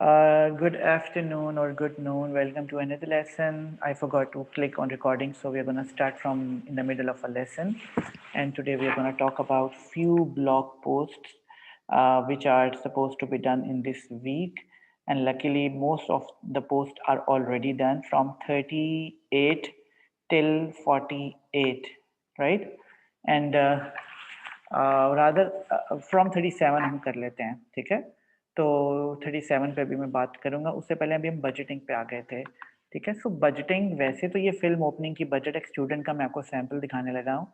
Good afternoon or good noon. Welcome to another lesson. I forgot to click on recording, so we're going to start from in the middle of a lesson. And today we're going to talk about few blog posts which are supposed to be done in this week. And luckily, most of the posts are already done from 38 till 48, right? And rather from 37 हम कर लेते हैं, ठीक है। तो 37 पे भी मैं बात करूंगा। उससे पहले अभी हम बजटिंग पे आ गए थे, ठीक है। सो बजटिंग, वैसे तो ये फिल्म ओपनिंग की बजट एक स्टूडेंट का मैं आपको सैम्पल दिखाने लगा हूँ।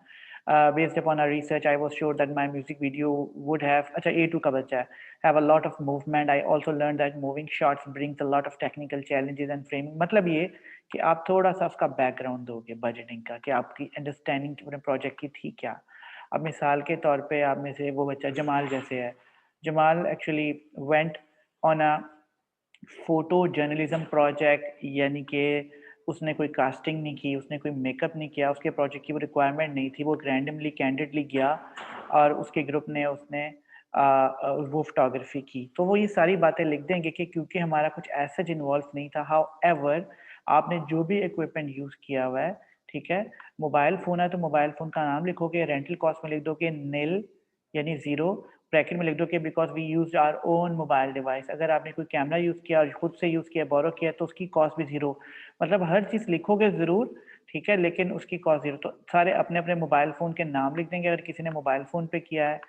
Based upon a research I was sure that my music video would have, अच्छा A2 का बच्चा है, have a lot of movement. I also learn that moving shots brings a lot of technical challenges and framing. मतलब ये कि आप थोड़ा सा उसका बैकग्राउंड दोगे बजटिंग का, कि आपकी अंडरस्टैंडिंग पूरे प्रोजेक्ट की थी क्या। अब मिसाल के तौर पे आप में से वो बच्चा जमाल जैसे है, Jamal actually went on a photo journalism project, यानी कि उसने कोई कास्टिंग नहीं की, उसने कोई मेकअप नहीं किया, उसके प्रोजेक्ट की वो रिक्वायरमेंट नहीं थी, वो रैंडमली कैंडिडली गया और उसके ग्रुप ने उसने वो फोटोग्राफी की। तो वो ये सारी बातें लिख देंगे कि क्योंकि हमारा कुछ ऐसा इन्वॉल्व नहीं था। हाउ एवर आपने जो भी इक्विपमेंट यूज़ किया हुआ है, ठीक है, मोबाइल फ़ोन है तो मोबाइल फ़ोन का नाम लिखोगे, रेंटल कॉस्ट में लिख दोगे निल यानी ज़ीरो, ब्रैकेट में लिख दो कि because we used our own mobile device. अगर आपने कोई कैमरा यूज़ किया और खुद से यूज़ किया, बोरो किया, तो उसकी कॉस्ट भी ज़ीरो। मतलब हर चीज़ लिखोगे ज़रूर, ठीक है, लेकिन उसकी कॉस्ट ज़ीरो। तो सारे अपने-अपने मोबाइल फ़ोन के नाम लिख देंगे अगर किसी ने मोबाइल फ़ोन पे किया है।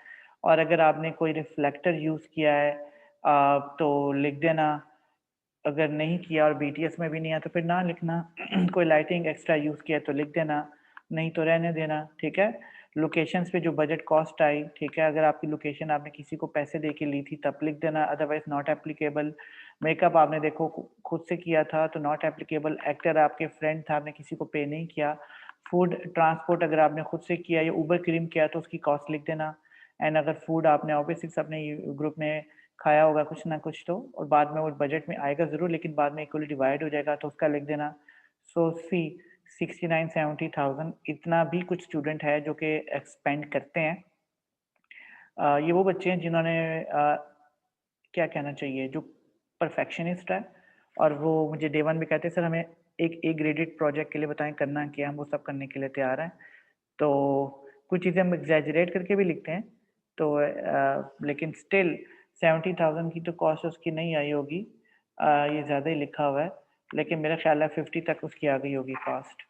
और अगर आपने कोई रिफ्लेक्टर यूज़ किया है तो लिख देना। अगर नहीं किया और बीटीएस में भी नहीं आया तो फिर ना लिखना। कोई लाइटिंग एक्स्ट्रा यूज़ किया तो लिख देना, नहीं तो रहने देना, ठीक है। लोकेशंस पे जो बजट कॉस्ट आई, ठीक है, अगर आपकी लोकेशन आपने किसी को पैसे दे के ली थी तब लिख देना, अदरवाइज नॉट एप्लीकेबल। मेकअप आपने देखो खुद से किया था तो नॉट एप्लीकेबल। एक्टर आपके फ्रेंड था, आपने किसी को पे नहीं किया। फूड ट्रांसपोर्ट अगर आपने खुद से किया या ऊबर क्रीम किया तो उसकी कॉस्ट लिख देना। एंड अगर फूड आपने ऑब्वियसली अपने ग्रुप में खाया होगा कुछ ना कुछ तो, और बाद में वो बजट में आएगा ज़रूर, लेकिन बाद में इक्वली डिवाइड हो जाएगा तो उसका लिख देना। सो सी 69-70,000 इतना भी कुछ स्टूडेंट है जो कि एक्सपेंड करते हैं। ये वो बच्चे हैं जिन्होंने क्या कहना चाहिए, जो परफेक्शनिस्ट है, और वो मुझे डे वन भी कहते हैं सर हमें एक ए ग्रेडेड प्रोजेक्ट के लिए बताएं करना क्या, हम वो सब करने के लिए तैयार हैं। तो कुछ चीज़ें हम एग्जैजरेट करके भी लिखते हैं, तो लेकिन स्टिल 70,000 की तो कॉस्ट उसकी नहीं आई होगी। ये ज़्यादा ही लिखा हुआ है, लेकिन मेरा ख्याल है 50 तक उसकी आ गई होगी कॉस्ट,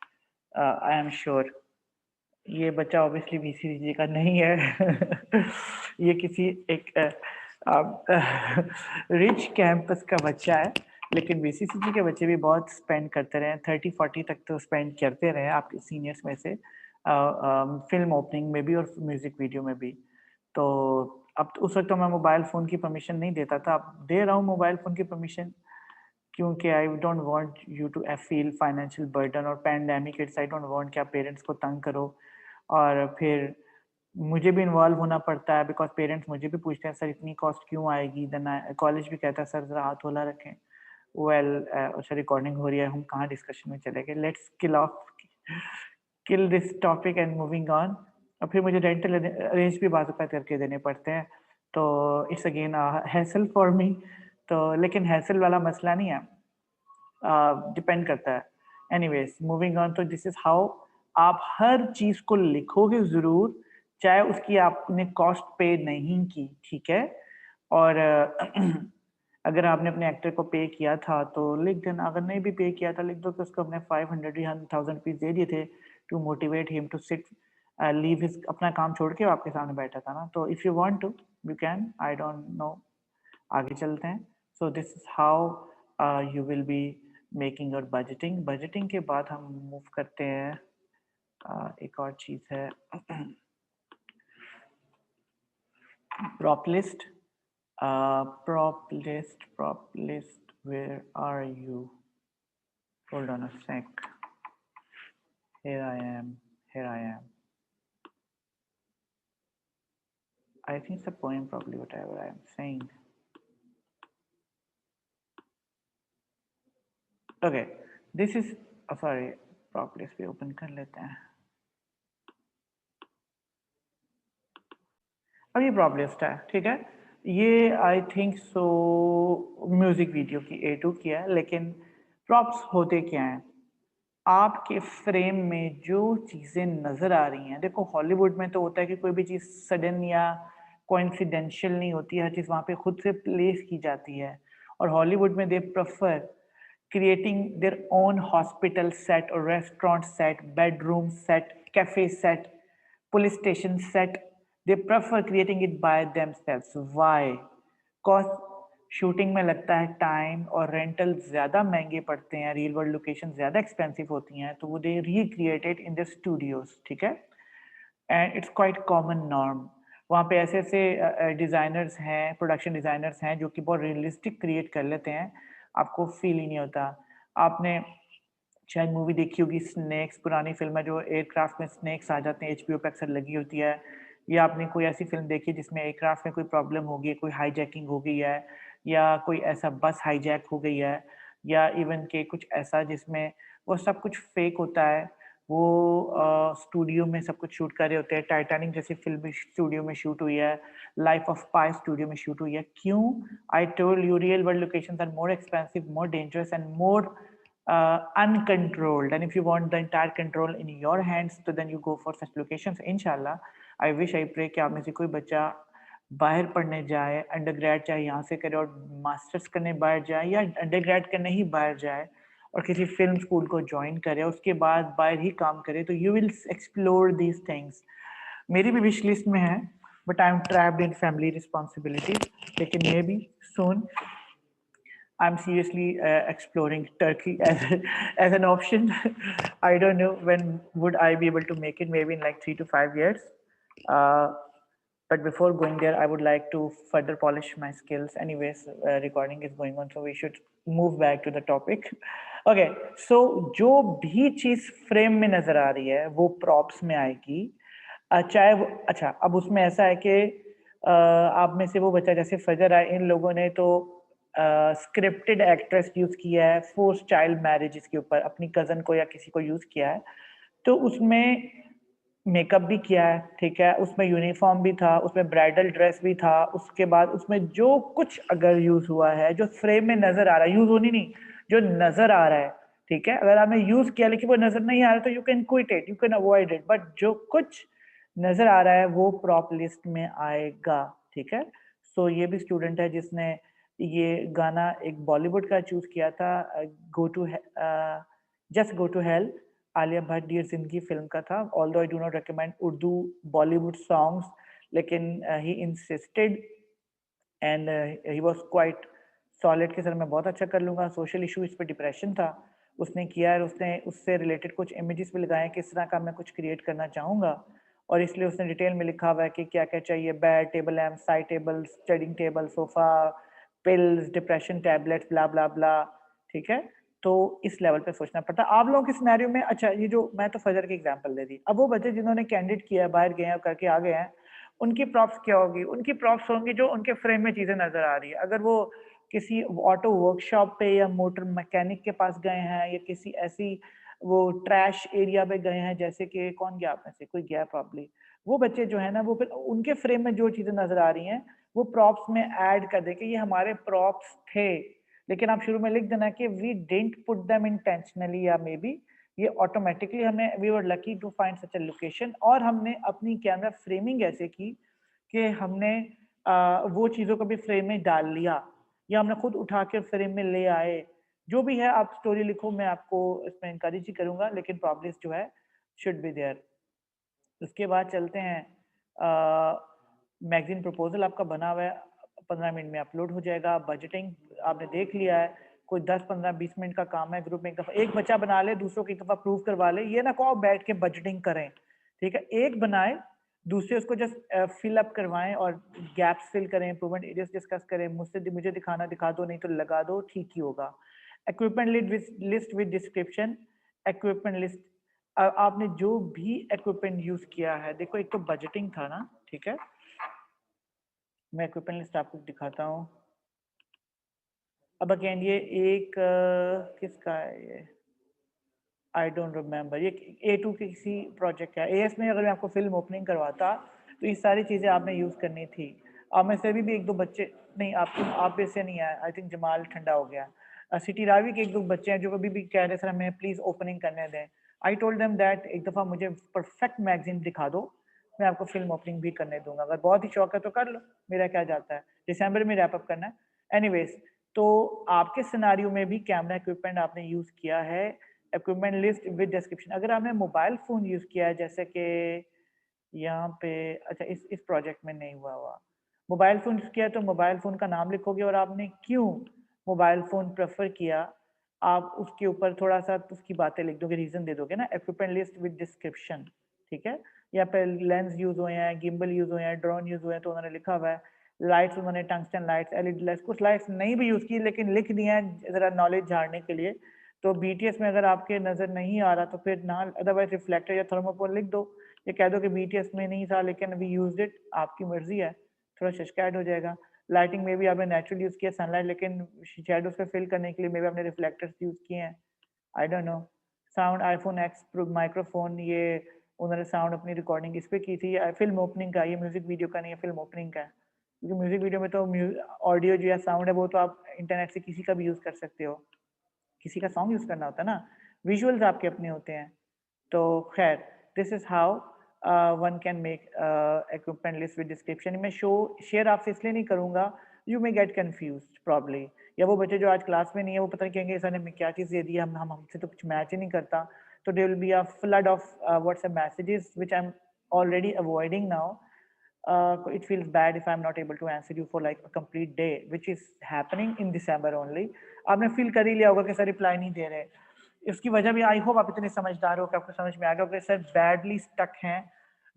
आई एम श्योर। ये बच्चा ऑब्वियसली बीसीजी का नहीं है। ये किसी एक रिच कैंपस का बच्चा है, लेकिन बीसीसीजी के बच्चे भी बहुत स्पेंड करते रहे, 30-40 तक तो स्पेंड करते रहे आपके सीनियर्स में से, फिल्म ओपनिंग में भी और म्यूजिक वीडियो में भी। तो अब तो उस वक्त तो मैं मोबाइल फ़ोन की परमिशन नहीं देता था, अब दे रहा हूँ मोबाइल फ़ोन की परमिशन, क्योंकि I don't want you to feel financial burden, और pandemic it's, I don't want कि आप पेरेंट्स को तंग करो। और फिर मुझे भी इन्वॉल्व होना पड़ता है, बिकॉज़ पेरेंट्स मुझे भी पूछते हैं सर इतनी कॉस्ट क्यों आएगी, देन कॉलेज भी कहता है सर ज़रा हाथ होला रखें। वेल अच्छा रिकॉर्डिंग हो रही है, हम कहाँ डिस्कशन में चले गए। Let's kill this topic and moving on. और फिर मुझे रेंटल अरेंज भी बाज़ औक़ात करके देने पड़ते हैं, तो it's again hassle for me. तो लेकिन हैसल वाला मसला नहीं है, डिपेंड करता है। एनीवेज मूविंग ऑन, तो दिस इज हाउ आप हर चीज को लिखोगे जरूर, चाहे उसकी आपने कॉस्ट पे नहीं की, ठीक है। और अगर आपने अपने एक्टर को पे किया था तो लिख देना, अगर नहीं भी पे किया था लिख दो कि उसको हमने 500 या 1000 रुपीज दे दिए थे to motivate him to sit, leave his, अपना काम छोड़ के वो आपके सामने बैठा था ना। तो if you want to you can, I don't know. आगे चलते हैं। So this is how you will be making और बजटिंग। बजटिंग के बाद हम मूव करते हैं, एक और चीज है prop list. Prop list, where are you? Hold on a sec. Here I am. Here I am. I think it's a poem, probably, whatever I am saying. Okay, this is, oh, sorry, prop list भी open कर लेते हैं। अब ये prop list है, ठीक है। ये I think so music video की A2 की है, लेकिन प्रॉप्स होते क्या हैं? आपके फ्रेम में जो चीज़ें नज़र आ रही हैं, देखो हॉलीवुड में तो होता है कि कोई भी चीज़ सडन या कोइंसिडेंशियल नहीं होती, हर चीज़ वहाँ पे खुद से प्लेस की जाती है। और हॉलीवुड में they prefer creating their own hospital set और restaurant set, bedroom set, cafe set, police station set, they prefer creating it by themselves. Why? Cause shooting में लगता है टाइम और रेंटल ज़्यादा महंगे पड़ते हैं, रियल वर्ल्ड लोकेशन ज़्यादा एक्सपेंसिव होती हैं, तो वो दे रिक्रिएटेड इन द स्टूडियोज, ठीक है। And it's quite common norm. वहाँ पे ऐसे ऐसे डिज़ाइनर्स हैं, प्रोडक्शन डिज़ाइनर्स हैं जो कि बहुत रियलिस्टिक क्रिएट कर लेते हैं, आपको फील ही नहीं होता। आपने शायद मूवी देखी होगी स्नेक्स, पुरानी फ़िल्म है जो एयरक्राफ्ट में स्नेक्स आ जाते हैं, एचबीओ पे अक्सर लगी होती है। या आपने कोई ऐसी फ़िल्म देखी जिसमें एयरक्राफ्ट में कोई प्रॉब्लम हो गई है, कोई हाईजैकिंग हो गई है, या कोई ऐसा बस हाईजैक हो गई है, या इवन के कुछ ऐसा जिसमें वो सब कुछ फ़ेक होता है। वो स्टूडियो में सब कुछ शूट कर रहे होते हैं। टाइटैनिक जैसी फ़िल्म भी स्टूडियो में शूट हुई है, लाइफ़ ऑफ पाई स्टूडियो में शूट हुई है। क्यों? I told you real world locations are more expensive, more dangerous and more uncontrolled, and if you want the entire control in your hands, so then you go for such locations. Inshallah, I wish, I pray कि आप में से कोई बच्चा बाहर पढ़ने जाए, undergrad चाहे यहाँ से करे और मास्टर्स करने बाहर जाए, या अंडरग्रेड करने ही बाहर जाए और किसी फिल्म स्कूल को ज्वाइन करे, उसके बाद बाहर ही काम करे, तो you will explore these things. मेरी भी विश लिस्ट में है, but I am trapped in family responsibilities, लेकिन maybe soon I'm seriously exploring Turkey as an option. I don't know when would I be able to make it. Maybe in like 3 to 5 years. Uh, but before going there, I would like to further polish my skills. Anyways, recording is going on, so we should move back to the topic. Okay, so जो भी चीज frame में नजर आ रही है वो props में आएगी। चाहे वो अच्छा, अब उसमें ऐसा है कि आप में से वो बच्चा जैसे फजर आए, इन लोगों ने तो स्क्रिप्टेड एक्ट्रेस यूज किया है, फोर्स चाइल्ड मैरिजेस के ऊपर अपनी कजन को या किसी को यूज किया है, तो उसमें मेकअप भी किया है, ठीक है, उसमें यूनिफॉर्म भी था, उसमें ब्राइडल ड्रेस भी था, उसके बाद उसमें जो कुछ अगर यूज हुआ है जो फ्रेम में नजर आ रहा है, यूज होनी नहीं, जो नजर आ रहा है, ठीक है, अगर आपने यूज किया लेकिन वो नजर नहीं आ रहा तो you can quit it, you can avoid it, but जो कुछ नजर आ रहा है वो प्रॉप लिस्ट में आएगा, ठीक है। सो ये भी स्टूडेंट है जिसने ये गाना एक बॉलीवुड का चूज किया था, go to just go to hell, Alia Bhatt dear Zindagi film का था। Although I do not recommend Urdu Bollywood songs, लेकिन he insisted and he was quite solid कि सर मैं बहुत अच्छा कर लूंगा। सोशल इशू इस पे डिप्रेशन था, उसने किया है, उसने उससे रिलेटेड कुछ इमेजेस भी लगाए किस तरह का मैं कुछ क्रिएट करना चाहूँगा, और इसलिए उसने डिटेल में लिखा हुआ है कि क्या क्या चाहिए, bed, table lamp, side table, studying table, sofa, pills, depression tablets, blah blah blah, ठीक है। तो इस लेवल पे सोचना पड़ता है आप लोगों के सिनेरियो में। अच्छा, ये जो मैं तो फजर की एग्जांपल दे दी, अब वो बच्चे जिन्होंने कैंडिडेट किया है, बाहर गए हैं, करके आ गए हैं, उनकी प्रॉप्स क्या होगी? उनकी प्रॉप्स होंगी जो उनके फ्रेम में चीजें नजर आ रही है। अगर वो किसी ऑटो वर्कशॉप पे या मोटर मैकेनिक के पास गए हैं, या किसी ऐसी वो ट्रैश एरिया पे गए हैं, जैसे कि कौन गया आप में से, कोई गया प्रॉब्ली, वो बच्चे जो है ना, वो फिर उनके फ्रेम में जो चीजें नजर आ रही हैं वो प्रॉप्स में ऐड कर दे कि ये हमारे प्रॉप्स थे, लेकिन आप शुरू में लिख देना कि we didn't put them intentionally, या मे बी ये ऑटोमेटिकली हमें, we were lucky to find such a location, और हमने अपनी कैमरा फ्रेमिंग ऐसे की कि हमने वो चीज़ों को भी फ्रेम में डाल लिया, या हमने खुद उठा के फ्रेम में ले आए। जो भी है आप स्टोरी लिखो, मैं आपको इसमें इंकरेज ही करूंगा, लेकिन प्रॉब्लम जो है शुड बी देयर। उसके बाद चलते हैं, मैगजीन प्रपोजल आपका बना हुआ है, 15 मिनट में अपलोड हो जाएगा। बजटिंग आपने देख लिया है, कोई 10 15 20 मिनट का काम है, ग्रुप में एक दफा एक बच्चा बना ले, दूसरों की एक दफा प्रूव करवा ले, ये ना कहो बैठ के बजटिंग करें, ठीक है, एक बनाए, दूसरे उसको जस्ट फिल अप करवाएं और गैप्स फिल करें, इम्प्रूवमेंट एरियाज डिस्कस करें, मुझे दिखाना दिखा दो, नहीं तो लगा दो, ठीक ही होगा। Equipment list with description, equipment list, आपने जो भी इक्विपमेंट यूज किया है, देखो एक तो बजटिंग था ना, ठीक है, मैं इक्विपमेंट लिस्ट आपको दिखाता हूँ। अब अगेन ये एक किसका है ये, आई डोंट रिमेम्बर, ये A2 के किसी प्रोजेक्ट का है। AS में अगर मैं आपको फिल्म ओपनिंग करवाता तो ये सारी चीज़ें आपने यूज़ करनी थी। आप में से भी एक दो बच्चे, नहीं आप पे से नहीं आया, आई थिंक जमाल ठंडा हो गया। सिटी रावी के एक दो बच्चे हैं जो कभी भी कह रहे सर हमें प्लीज ओपनिंग करने दें। आई टोल्ड देम दैट एक दफ़ा मुझे परफेक्ट मैगजीन दिखा दो, मैं आपको फिल्म ओपनिंग भी करने दूंगा, अगर बहुत ही शौक है तो कर लो, मेरा क्या जाता है, दिसंबर में रैप अप करना है। एनीवेज, तो आपके सिनारियो में भी कैमरा इक्विपमेंट आपने यूज़ किया है, इक्विपमेंट लिस्ट विद डिस्क्रिप्शन। अगर आपने मोबाइल फ़ोन यूज़ किया है जैसे कि यहाँ पे, अच्छा इस प्रोजेक्ट में नहीं हुआ मोबाइल फ़ोन यूज़ किया तो मोबाइल फ़ोन का नाम लिखोगे और आपने क्यों मोबाइल फ़ोन प्रेफर किया, आप उसके ऊपर थोड़ा सा उसकी बातें लिख दोगे, रीज़न दे दोगे ना, इक्विपमेंट लिस्ट विद डिस्क्रिप्शन, ठीक है। या फिर लेंस यूज़ हुए हैं, गिम्बल यूज़ हुए हैं, ड्रोन यूज़ हुए हैं, तो उन्होंने लिखा हुआ है। लाइट्स उन्होंने टंगस्टन लाइट्स, एलईडी लाइट्स, कुछ लाइट्स नहीं भी यूज़ की लेकिन लिख दिए हैं ज़रा नॉलेज झाड़ने के लिए। तो बीटीएस में अगर आपके नज़र नहीं आ रहा तो फिर ना, अदरवाइज रिफ्लेक्टर या थर्मोकोल लिख दो, ये कह दो कि बीटीएस में नहीं था लेकिन वी यूज्ड इट, आपकी मर्जी है, थोड़ा शशका ऐड हो जाएगा। लाइटिंग में भी आपने नेचुरल यूज़ किया सनलाइट, लेकिन शेडोज को फिल करने के लिए मे बी आपने रिफ्लेक्टर्स यूज़ किए हैं, आई don't no. Sound iPhone x microphone, ये उन्होंने साउंड अपनी रिकॉर्डिंग इस पे की थी, फिल्म ओपनिंग का, ये म्यूजिक वीडियो का नहीं है, फिल्म ओपनिंग का है। क्योंकि म्यूजिक वीडियो में तो ऑडियो जो है साउंड है वो तो आप इंटरनेट से किसी का भी यूज़ कर सकते हो, किसी का सॉन्ग यूज़ करना होता है ना, विजुअल्स आपके अपने होते हैं। तो खैर, this is how one can make equipment list with description. मैं शेयर आपसे इसलिए नहीं करूँगा, you may gate confused probably, या वो बच्चे जो आज क्लास में नहीं है वो पता नहीं कहेंगे सर ने हमें क्या चीज़ दे दी, हम हमसे तो कुछ मैच ही नहीं करता। तो there will be a flood of WhatsApp messages which I am already avoiding now. It feels bad if I'm not able to answer you for like a complete day, which is happening in December only. आपने feel कर ही लिया होगा कि sir reply नहीं दे रहे, इसकी वजह भी आई होप आप इतने समझदार हो कि आपको समझ में आ गया होगा सर बैडली स्टक हैं।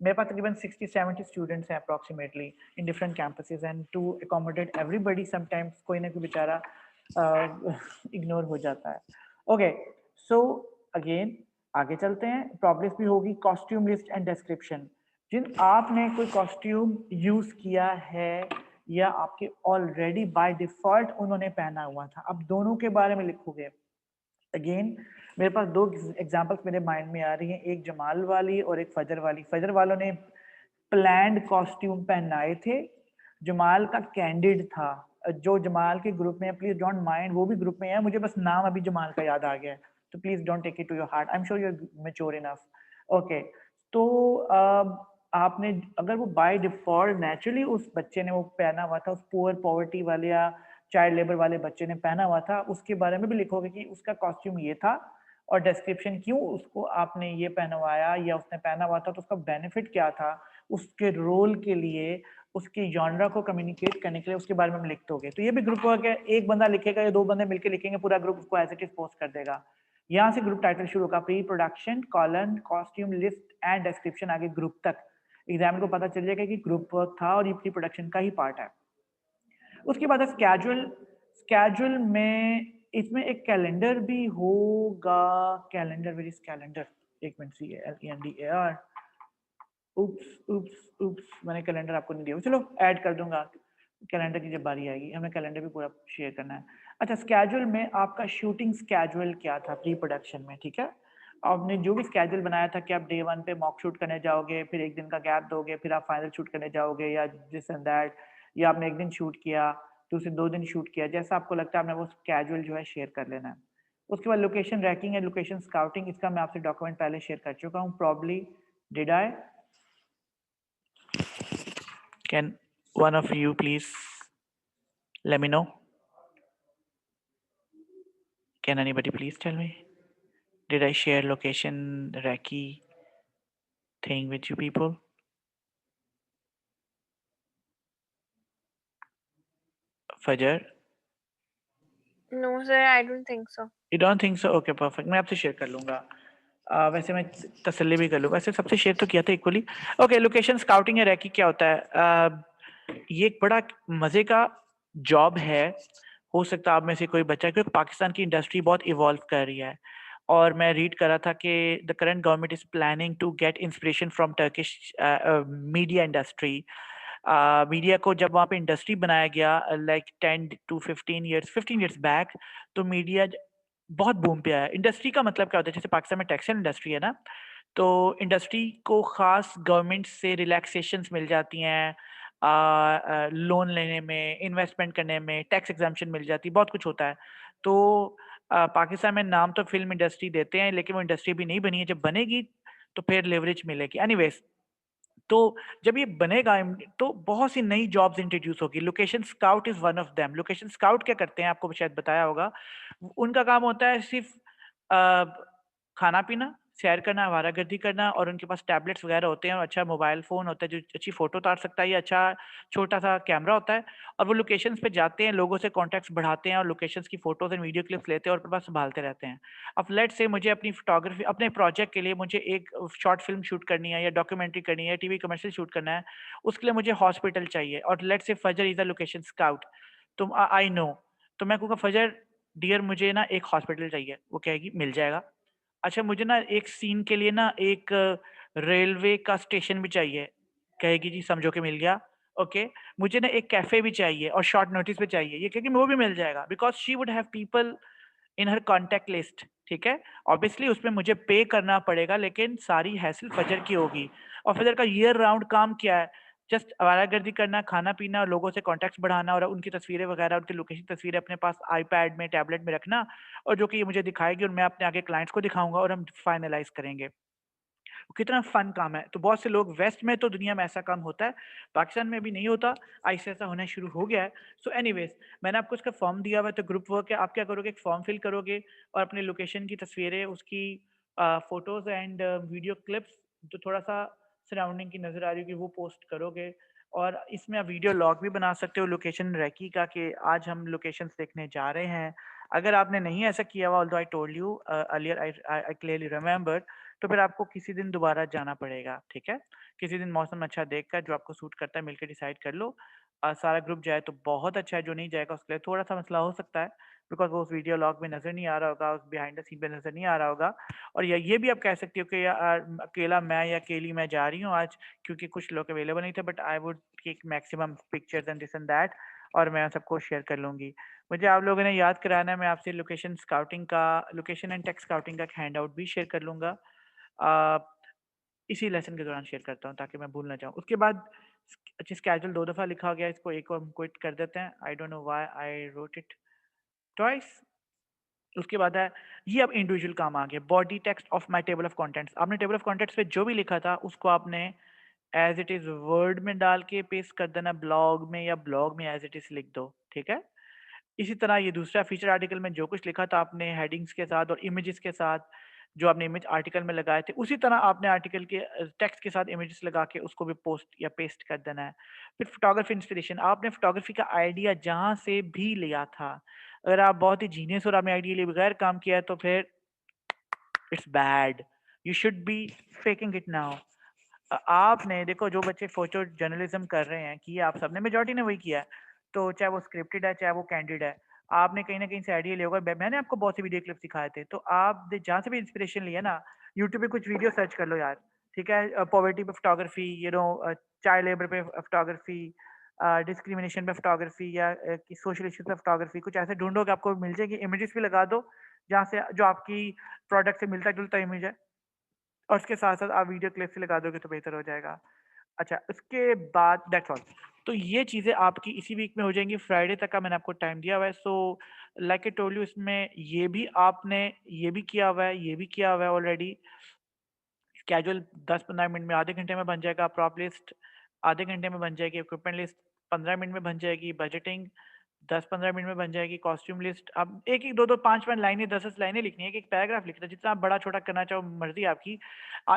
मेरे पास तकरीबन 60-70 स्टूडेंट्स हैं approximately in different campuses, and to accommodate everybody sometimes कोई ना कोई बेचारा इग्नोर हो जाता है। ओके, सो अगेन आगे चलते हैं, प्रॉब्लम्स भी होगी, कॉस्ट्यूम लिस्ट एंड डिस्क्रिप्शन। जिन आपने कोई कॉस्ट्यूम यूज किया है या आपके ऑलरेडी बाय डिफॉल्ट उन्होंने पहना हुआ था, अब दोनों के बारे में लिखोगे। अगेन मेरे पास दो एग्जांपल्स मेरे माइंड में आ रही हैं, एक जमाल वाली और एक फजर वाली। फजर वालों ने प्लैंड कॉस्ट्यूम पहनाए थे, जमाल का कैंडिड था। जो जमाल के ग्रुप में है प्लीज डोंट माइंड, वो भी ग्रुप में है, मुझे बस नाम अभी जमाल का याद आ गया है, तो please don't take it to your heart, I am sure you are mature enough. Okay, तो आपने अगर वो बाय डिफॉल्ट नेचुरली उस बच्चे ने वो पहना हुआ था, उस पुअर पॉवर्टी वाले या चाइल्ड लेबर वाले बच्चे ने पहना हुआ था, उसके बारे में भी लिखोगे कि उसका कॉस्ट्यूम ये था और डिस्क्रिप्शन क्यों उसको आपने ये पहनवाया या उसने पहना हुआ था, तो उसका बेनिफिट क्या था उसके रोल के लिए, उसके जॉनरा को कम्युनिकेट करने के लिए, उसके बारे में हम लिख दोगे। तो ये भी ग्रुप वर्क है, एक बंदा लिखेगा या दो बंदे मिलकर लिखेंगे, पूरा ग्रुप उसको एज इट इज पोस्ट कर देगा। यहाँ से ग्रुप टाइटल शुरू होगा, pre production colon costume list and description, आगे ग्रुप तक एग्जाम को पता चल जाएगा कि ग्रुप वर्क था और ये प्री प्रोडक्शन का ही पार्ट है। उसके बाद स्केड्यूल, स्केड्यूल में इसमें एक कैलेंडर भी होगा, कैलेंडर वेर इज कैलेंडर, एक मिनट, CALENDAR, उप्स उप्स उप्स, मैंने कैलेंडर आपको नहीं दिया, चलो ऐड कर दूंगा कैलेंडर की जब बारी आएगी, हमें कैलेंडर भी पूरा शेयर करना है। अच्छा, स्केड्यूल में आपका शूटिंग स्केड्यूल क्या था प्री प्रोडक्शन में, ठीक है। आपने जो भी स्केड्यूल बनाया था कि आप डे 1 पे मॉक शूट करने जाओगे, फिर एक दिन का गैप दोगे, फिर आप फाइनल शूट करने जाओगे या दिस एंड दैट, या आपने एक दिन शूट किया, दूसरे 2 दिन शूट किया, जैसा आपको लगता है आपने वो स्केड्यूल जो है शेयर कर लेना है। उसके बाद लोकेशन रैंकिंग है, लोकेशन स्काउटिंग, इसका मैं आपसे डॉक्यूमेंट पहले शेयर कर चुका हूँ probably, did I? Can one of you please let me know? Can anybody please tell me? Did I share location recce thing with you people? Fajar? No, sir, I don't think so. You don't think so? Okay, perfect. मैं आपसे share कर लूँगा। वैसे मैं तसल्ली भी कर लूँगा, वैसे सबसे शेयर तो किया था इक्वली। ओके, लोकेशन स्काउटिंग है रैकी क्या होता है? ये एक बड़ा मज़े का जॉब है, हो सकता है आप में से कोई बच्चा, क्योंकि पाकिस्तान की इंडस्ट्री बहुत इवॉल्व कर रही है और मैं रीड कर रहा था कि the current government is planning to get inspiration from Turkish media industry. Media को जब वहाँ पे इंडस्ट्री बनाया गया लाइक 10 to 15 years बैक, तो मीडिया बहुत बूम पे आया। इंडस्ट्री का मतलब क्या होता है, जैसे पाकिस्तान में टेक्सटाइल इंडस्ट्री है ना, तो इंडस्ट्री को खास गवर्नमेंट से रिलैक्सेशंस मिल जाती हैं, लोन लेने में, इन्वेस्टमेंट करने में, टैक्स एग्जाम्पशन मिल जाती है, बहुत कुछ होता है। तो पाकिस्तान में नाम तो फिल्म इंडस्ट्री देते हैं, लेकिन वो इंडस्ट्री भी नहीं बनी है। जब बनेगी तो फिर लेवरेज मिलेगी। एनीवेज, तो जब ये बनेगा तो बहुत सी नई जॉब्स इंट्रोड्यूस होगी। Location scout is one of them. Location scout क्या करते हैं, आपको शायद बताया होगा। उनका काम होता है सिर्फ खाना पीना, सैर करना, आवारागर्दी करना, और उनके पास टैबलेट्स वगैरह होते हैं और अच्छा मोबाइल फ़ोन होता है जो अच्छी फ़ोटो उतार सकता है, या अच्छा छोटा-सा कैमरा होता है। और वो लोकेशंस पे जाते हैं, लोगों से कॉन्टैक्ट्स बढ़ाते हैं और लोकेशंस की फ़ोटोज़ एंड वीडियो क्लिप्स लेते हैं और अपने पास सँभालते रहते हैं। अब लेट्स से मुझे अपनी फ़ोटोग्राफ़ी अपने प्रोजेक्ट के लिए मुझे एक शॉर्ट फ़िल्म शूट करनी है, या डॉक्यूमेंट्री करनी है, टीवी कमर्शियल शूट करना है, उसके लिए मुझे हॉस्पिटल चाहिए, और लेट्स से फजर इज़ अ लोकेशन स्काउट। तो आई नो, तो मैं कहूँगा फजर डियर मुझे ना एक हॉस्पिटल चाहिए। वो कहेगी मिल जाएगा। अच्छा मुझे ना एक सीन के लिए ना एक रेलवे का स्टेशन भी चाहिए। कहेगी जी समझो कि मिल गया। ओके, मुझे ना एक कैफ़े भी चाहिए और शॉर्ट नोटिस पे चाहिए। ये कहेगी वो भी मिल जाएगा, because she would have people in her contact list. ठीक है? ऑब्वियसली उसमें मुझे पे करना पड़ेगा, लेकिन सारी हैसल फजर की होगी। और फजर का ईयर राउंड काम क्या है? जस्ट आवारागर्दी करना, खाना-पीना और लोगों से कॉन्टैक्ट्स बढ़ाना और उनकी तस्वीरें वगैरह, उनकी लोकेशन तस्वीरें अपने पास आईपैड में, टैबलेट में रखना, और जो कि ये मुझे दिखाएगी और मैं अपने आगे क्लाइंट्स को दिखाऊँगा और हम फाइनलाइज़ करेंगे। कितना फन काम है। तो बहुत से लोग वेस्ट में तो दुनिया में ऐसा काम होता है, पाकिस्तान में अभी नहीं होता, आहिस्ता ऐसा होना शुरू हो गया है। सो एनीवेज, मैंने आपको इसका फॉर्म दिया हुआ है, तो ग्रुप वर्क है। आप क्या करोगे, एक फॉर्म फिल करोगे और अपने लोकेशन की तस्वीरें, उसकी फोटोज एंड वीडियो क्लिप्स जो थोड़ा सा सराउंडिंग की नज़र आ रही होगी वो पोस्ट करोगे। और इसमें आप वीडियो लॉग भी बना सकते हो लोकेशन रैकी का, कि आज हम लोकेशंस देखने जा रहे हैं। अगर आपने नहीं ऐसा किया हुआ, although I told you earlier, I clearly remember, तो फिर आपको किसी दिन दोबारा जाना पड़ेगा। ठीक है? किसी दिन मौसम अच्छा देखकर जो आपको सूट करता है मिलके डिसाइड कर लो। सारा ग्रुप जाए तो बहुत अच्छा है, जो नहीं जाएगा उसके लिए थोड़ा-सा मसला हो सकता है, बिकॉज़ वो उस वीडियो लॉग में नज़र नहीं आ रहा होगा, उस बिहाइंड द सीन पे नज़र नहीं आ रहा होगा। और या ये भी आप कह सकते हो कि अकेला मैं या अकेली मैं जा रही हूँ आज, क्योंकि कुछ लोग अवेलेबल नहीं थे, but I would take maximum pictures and this and that, और मैं सबको शेयर कर लूँगी। मुझे आप लोगों ने याद कराना है, मैं आपसे लोकेशन एंड टेक स्काउटिंग का एक हैंडआउट भी शेयर कर लूँगा। अ, इसी लेसन के दौरान शेयर करता हूँ ताकि मैं भूल ना जाऊँ। उसके बाद अच्छा, स्केड्यूल 2 दफ़ा लिखा गया है, इसको एक और हम क्विट कर देते हैं। आई don't know why I wrote it twice. उसके बाद है, ये अब इंडिविजुअल काम आ गया, body text of my table of contents. आपने टेबल ऑफ कंटेंट्स पे जो भी लिखा था उसको आपने एज़ इट इज़ वर्ड में डाल के पेस्ट कर देना ब्लॉग में, या ब्लॉग में एज़ इट इज़ लिख दो। ठीक है? इसी तरह ये दूसरा फीचर आर्टिकल में जो कुछ लिखा था आपने हेडिंग्स के साथ और इमेजेस के साथ, जो आपने इमेज आर्टिकल में लगाए थे, उसी तरह आपने आर्टिकल के टेक्स्ट के साथ इमेजेस लगा के उसको भी पोस्ट या पेस्ट कर देना है। फिर फोटोग्राफी इंस्पिरेशन, आपने फोटोग्राफी का आइडिया जहाँ से भी लिया था, अगर आप बहुत ही जीनियस और आपने आइडिया लिए बगैर काम किया है तो फिर it's bad, you should be faking it now. आपने देखो, जो बच्चे फोटो जर्नलिज्म कर रहे हैं, कि आप सबने मेजॉरिटी ने वही किया है, तो चाहे वो स्क्रिप्टेड है चाहे वो कैंडिड है, आपने कहीं ना कहीं से आइडिया लिया होगा। मैंने आपको बहुत सी वीडियो क्लिप सिखाए थे, तो आप जहाँ से भी इंस्पिरेशन लिया ना, यूट्यूब पे कुछ वीडियो सर्च कर लो यार। ठीक है? पॉवर्टी पे फोटोग्राफी, चाइल्ड लेबर पे फोटोग्राफी, डिस्क्रिमिनेशन पे फोटोग्राफी, या सोशल इश्यूज पे फोटोग्राफी, कुछ ऐसे ढूंढोगे आपको मिल जाएगी। इमेजेस भी लगा दो जहाँ से जो आपकी प्रोडक्ट से मिलता जुलता इमेज है, और उसके साथ-साथ आप वीडियो क्लिप्स लगा दोगे तो बेहतर हो जाएगा। अच्छा, उसके बाद दैट्स ऑल। तो ये चीज़ें आपकी इसी वीक में हो जाएँगी, फ्राइडे तक का मैंने आपको टाइम दिया हुआ है। So like I told you, इसमें ये भी आपने ये भी किया हुआ है, ये भी किया हुआ है ऑलरेडी। स्केड्यूल 10-15 मिनट में, आधे घंटे में बन जाएगा। प्रॉप लिस्ट आधे घंटे में बन जाएगी। इक्विपमेंट लिस्ट 15 मिनट में बन जाएगी। बजटिंग 10-15 मिनट में बन जाएगी। कॉस्ट्यूम लिस्ट अब 1-1, 2-2, 5-5 लाइनें, 10-10 लाइनें लिखनी है, एक-एक पैराग्राफ लिखना है, जितना आप बड़ा-छोटा करना चाहो मर्ज़ी आपकी।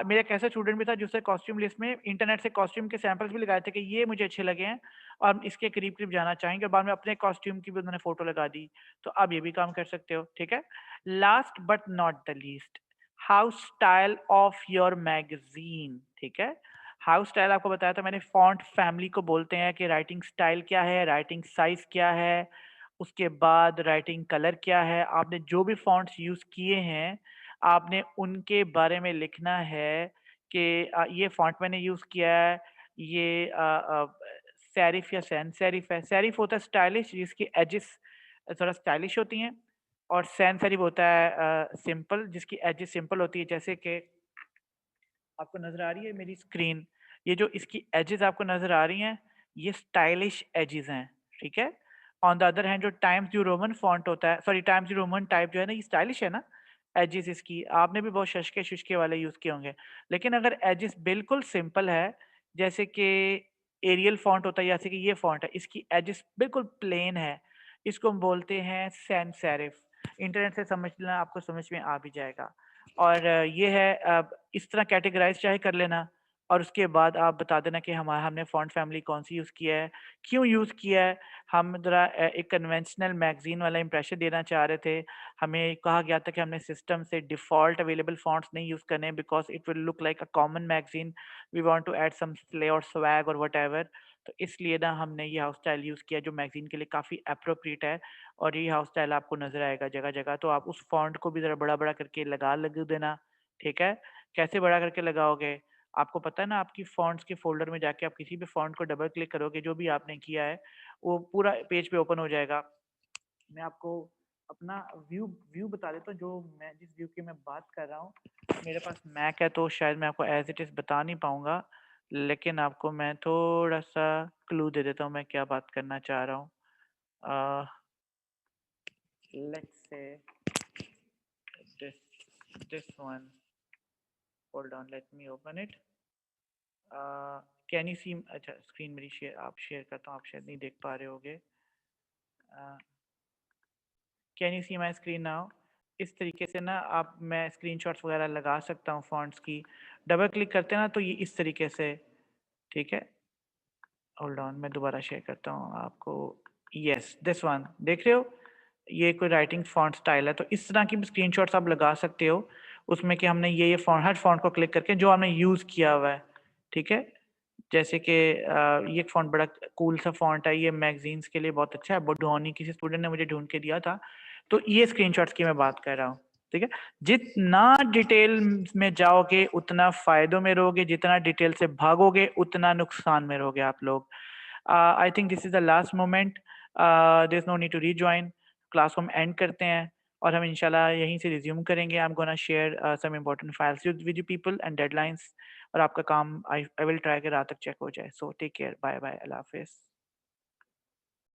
मेरा एक ऐसा स्टूडेंट भी था जिसने कॉस्ट्यूम लिस्ट में इंटरनेट से कॉस्ट्यूम के सैंपल्स भी लगाए थे कि ये मुझे अच्छे लगे हैं और हम इसके करीब-करीब जाना चाहेंगे, और बाद में अपने कॉस्ट्यूम की भी उन्होंने फ़ोटो लगा दी। तो आप ये भी काम कर सकते हो, ठीक है? Last but not the least, house style of your magazine, ठीक है? हाउस स्टाइल आपको बताया था मैंने, फ़ॉन्ट फैमिली को बोलते हैं कि राइटिंग स्टाइल क्या है, राइटिंग साइज़ क्या है, उसके बाद राइटिंग कलर क्या है। आपने जो भी फ़ॉन्ट्स यूज़ किए हैं, आपने उनके बारे में लिखना है कि ये फ़ॉन्ट मैंने यूज़ किया है, ये सेरिफ़ या सैन सेरिफ़ है। सेरिफ़ होता है स्टाइलिश, जिसकी एजेस थोड़ा स्टाइलिश होती हैं, और सैन सेरिफ़ होता है सिंपल, जिसकी एजेस सिंपल होती है। जैसे कि आपको नज़र आ रही है मेरी स्क्रीन, ये जो इसकी एजेस आपको नज़र आ रही हैं, ये स्टाइलिश एजेस हैं, ठीक है। ऑन द अदर हैंड जो टाइम्स न्यू रोमन फॉन्ट होता है, sorry times new Roman type जो है ना, ये स्टाइलिश है ना एजेस इसकी। आपने भी बहुत शशके शुशके वाले यूज किए होंगे, लेकिन अगर एजेस बिल्कुल सिंपल है, जैसे कि एरियल फॉन्ट होता है, जैसे कि ये फॉन्ट है, इसकी एजेस बिल्कुल प्लेन है, इसको हम बोलते हैं सैंस सेरिफ। इंटरनेट से समझ लेना, आपको समझ में आ भी जाएगा। और ये है, इस तरह कैटेगराइज चाहे कर लेना, और उसके बाद आप बता देना कि हमने फ़ॉन्ट फैमिली कौन-सी यूज़ किया है, क्यों यूज़ किया है। हम ज़रा एक कन्वेंशनल मैगज़ीन वाला इंप्रेशन देना चाह रहे थे। हमें कहा गया था कि हमने सिस्टम से डिफ़ॉल्ट अवेलेबल फ़ॉन्ट्स नहीं यूज़ करने, because it will look like a common magazine. We want to add some flavour और स्वैग और व्हाटएवर। तो इसलिए ना हमने ये हाउस स्टाइल यूज़ किया, जो मैगज़ीन के लिए काफ़ी एप्रोप्रिएट है, और ये हाउस स्टाइल आपको नज़र आएगा जगह-जगह। तो आप उस फ़ॉन्ट को भी ज़रा बड़ा-बड़ा करके लग देना, ठीक है? कैसे बड़ा करके लगाओगे? आपको पता है ना, आपकी फ़ॉन्ट्स के फ़ोल्डर में जाके आप किसी भी फ़ॉन्ट को डबल क्लिक करोगे, जो भी आपने किया है, वो पूरा पेज पे ओपन हो जाएगा। मैं आपको अपना व्यू व्यू बता देता हूँ, जो मैं जिस व्यू की मैं बात कर रहा हूँ। मेरे पास मैक है, तो शायद मैं आपको एज़ इट इज़ बता नहीं पाऊँगा, लेकिन आपको मैं थोड़ा-सा क्लू दे देता हूँ, मैं क्या बात करना चाह रहा हूँ। Uh, let's say this this one, hold on, let me open it. Can you see, अच्छा स्क्रीन मेरी शेयर, आप शेयर करता हूँ, आप शायद नहीं देख पा रहे होगे। Can you see my screen now? इस तरीके से ना आप, मैं स्क्रीनशॉट्स वगैरह लगा सकता हूँ फॉन्ट्स की। डबल क्लिक करते हैं ना, तो ये इस तरीके से, ठीक है। होल्ड ऑन, मैं दोबारा शेयर करता हूँ आपको। यस, दिस वन देख रहे हो, ये कोई राइटिंग फॉन्ट स्टाइल है। तो इस तरह की भी स्क्रीनशॉट्स आप लगा सकते हो, उसमें कि हमने ये फॉन्ट, हर फॉन्ट को क्लिक करके जो हमने यूज़ किया हुआ है, ठीक है। जैसे कि ये फ़ॉन्ट बड़ा कूल सा फ़ॉन्ट है, ये मैगज़ीन्स के लिए बहुत अच्छा है, बुडहॉनी किसी स्टूडेंट ने मुझे ढूँढ के दिया था। तो ये स्क्रीनशॉट्स की मैं बात कर रहा हूँ, ठीक है। जितना डिटेल में जाओगे उतना फ़ायदों में रहोगे, जितना डिटेल से भागोगे उतना नुकसान में रहोगे आप लोग। I think this is the last moment, there is no need to rejoin. Class को हम एंड करते हैं, और हम इंशाल्लाह यहीं से रिज़्यूम करेंगे। I am gonna share some important files with you people and deadlines, और आपका काम आई विल ट्राई कि रात तक चेक हो जाए। So take care, bye bye, अल्लाह हाफ़िज़।